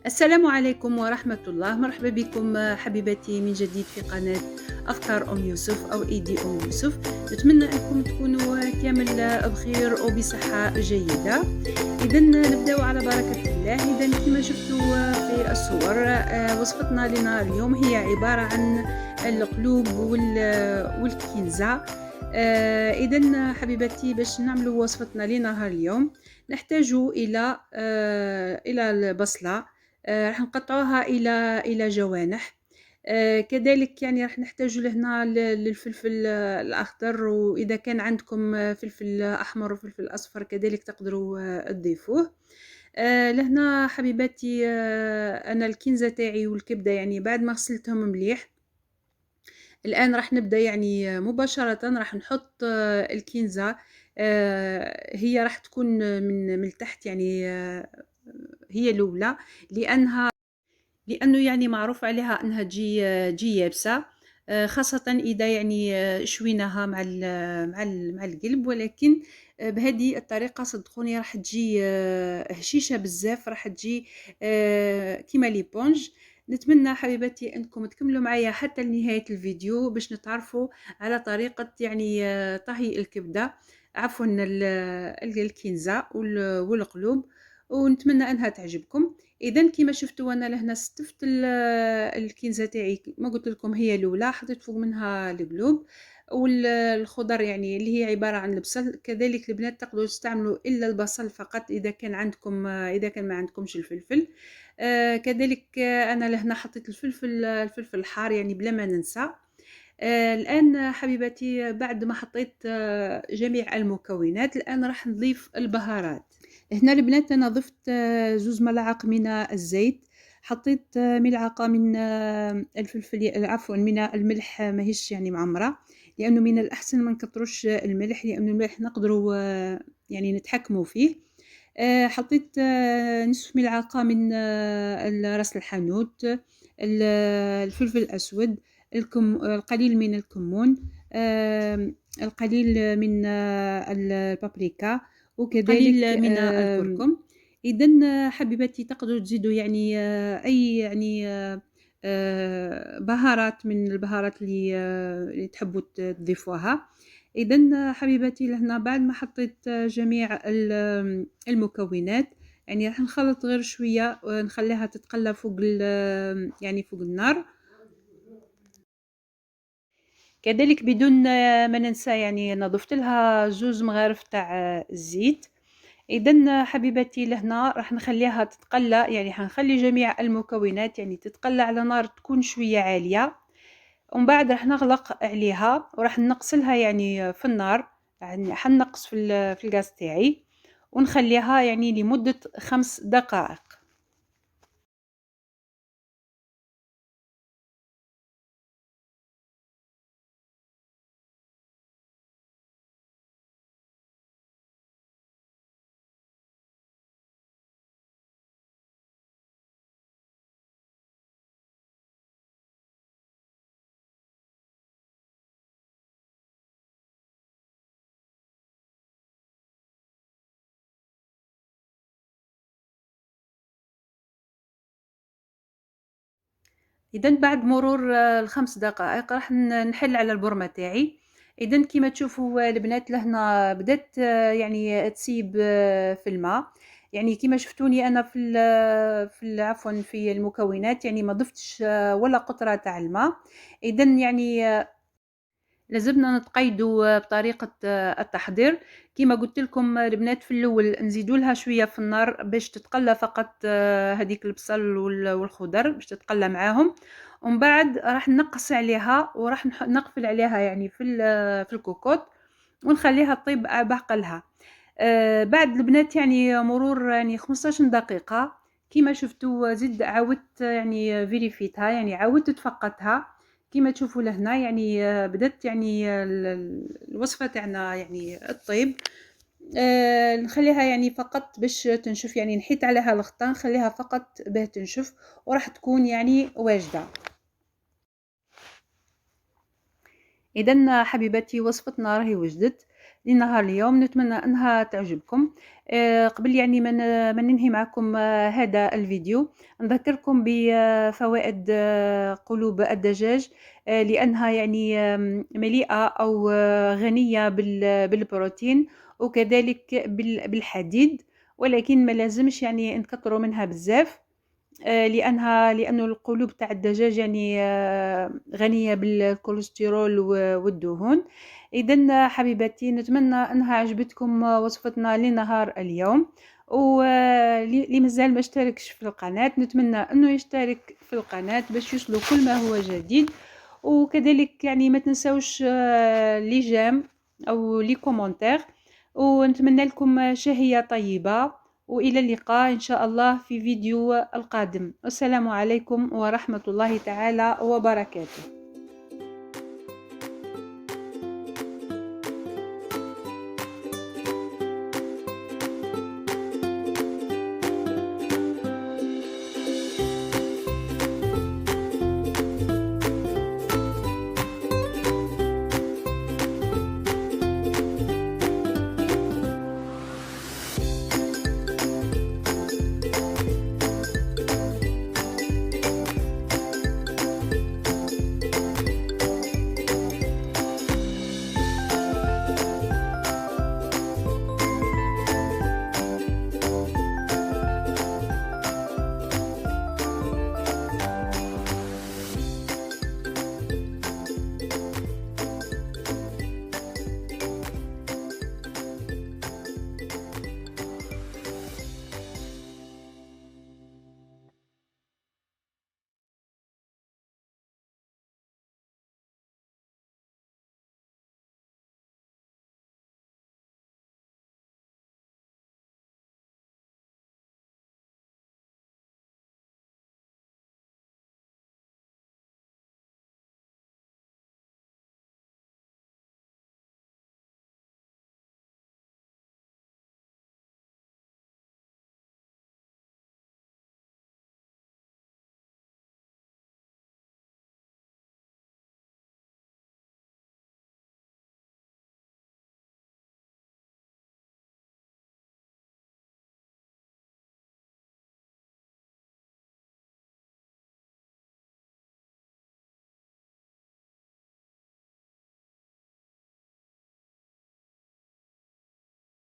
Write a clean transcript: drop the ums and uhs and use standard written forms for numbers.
السلام عليكم ورحمة الله. مرحبا بكم حبيباتي من جديد في قناة أفكار أم يوسف أو إيدي أم يوسف. نتمنى أنكم تكونوا كامل بخير وبصحة جيدة. إذا نبدأ على بركة الله. إذا كما شفتوا في الصور وصفتنا لنا اليوم هي عبارة عن القلوب والكنزة. إذا حبيباتي باش نعملوا وصفتنا لنهار اليوم نحتاج إلى البصلة. راح نقطعوها إلى جوانح. كذلك يعني راح نحتاج لهنا للفلفل الأخضر، وإذا كان عندكم فلفل أحمر وفلفل أصفر كذلك تقدروا تضيفوه. لهنا حبيباتي أنا الكنزة تاعي والكبدة يعني بعد ما غسلتهم مليح. الآن راح نبدأ يعني مباشرة راح نحط الكنزة. هي راح تكون من تحت يعني هي الأولى، لأنه يعني معروف عليها أنها تجي يابسة، خاصة إذا يعني شويناها مع القلب. ولكن بهذه الطريقة صدقوني راح تجي هشيشة بزاف، راح تجي كيما ليبونج. نتمنى حبيباتي أنكم تكملوا معايا حتى لنهاية الفيديو باش نتعرفوا على طريقة يعني طهي الكبدة، عفوا الكنزة والقلوب، ونتمنى أنها تعجبكم. اذا كما شفتوا انا لهنا ستفت الكنزه تاعي ما قلت لكم هي الاولى، حطيت فوق منها القلوب والخضر يعني اللي هي عباره عن البصل. كذلك البنات تقدروا تستعملوا الا البصل فقط اذا كان عندكم، اذا كان ما عندكمش الفلفل. كذلك انا لهنا حطيت الفلفل الحار يعني بلا ما ننسى. الآن حبيباتي بعد ما حطيت جميع المكونات الآن راح نضيف البهارات. هنا البنات أنا ضفت 2 ملاعق من الزيت، حطيت ملعقة من الفلفل، عفوا من الملح ماهيش يعني معمرة، لأنه من الأحسن ما نكتروش الملح، لأنه الملح نقدروا يعني نتحكموا فيه. حطيت نصف ملعقة من راس الحانوت، الفلفل الأسود، القليل من الكمون، القليل من البابريكا، وكذلك قليل من الكركم. إذن حبيباتي تقدروا تزيدوا يعني أي يعني بهارات من البهارات اللي تحبوا تضيفوها. إذن حبيباتي لهنا بعد ما حطيت جميع المكونات يعني راح نخلط غير شوية ونخليها تتقلى فوق يعني فوق النار. كذلك بدون ما ننسى يعني نضفت لها 2 مغارف تاع الزيت. إذن حبيباتي لهنا راح نخليها تتقلى، يعني حنخلي جميع المكونات يعني تتقلى على نار تكون شوية عالية، ومن بعد راح نغلق عليها وراح نقصلها يعني في النار، يعني حنقص في الغاز تاعي ونخليها يعني لمدة 5 دقائق. إذا بعد مرور ال5 دقائق راح نحل على البرمة تاعي. إذا كيما تشوفوا البنات لهنا بدات يعني تسيب في الماء، يعني كيما شفتوني أنا عفوا في المكونات يعني ما ضفتش ولا قطرة تاع الماء. إذا يعني لازمنا نتقيدوا بطريقة التحضير. كما قلت لكم البنات في الأول نزيدوا لها شوية في النار باش تتقلى فقط هذيك البصل والخضر باش تتقلى معاهم، ومن بعد راح نقص عليها وراح نقفل عليها يعني في الكوكوط ونخليها تطيب بعقلها. بعد البنات يعني مرور يعني 15 دقيقة كما شفتوا زيد عاودت يعني فيريفيتها، يعني عاودت تفقدتها كما تشوفوا لهنا يعني بدات يعني الوصفة تاعنا يعني الطيب. نخليها يعني فقط باش تنشف، يعني نحيت عليها الغطاء نخليها فقط باه تنشف وراح تكون يعني واجدة. إذا حبيباتي وصفتنا راهي وجدت. لنهار اليوم، نتمنى أنها تعجبكم. قبل يعني ما ننهي معكم هذا الفيديو، نذكركم بفوائد قلوب الدجاج، لأنها يعني مليئة أو غنية بالبروتين، وكذلك بالحديد، ولكن ما لازمش يعني نكثروا منها بزاف، لأن القلوب تاع الدجاج يعني غنية بالكوليسترول والدهون. إذن حبيباتي، نتمنى أنها عجبتكم وصفتنا لنهار اليوم، واللي مازال ما اشتركش في القناة نتمنى أنه يشترك في القناة باش يوصلوا كل ما هو جديد. وكذلك يعني ما تنسوش لي جيم أو لي كومنتير، ونتمنى لكم شهية طيبة، وإلى اللقاء إن شاء الله في فيديو القادم. السلام عليكم ورحمة الله تعالى وبركاته.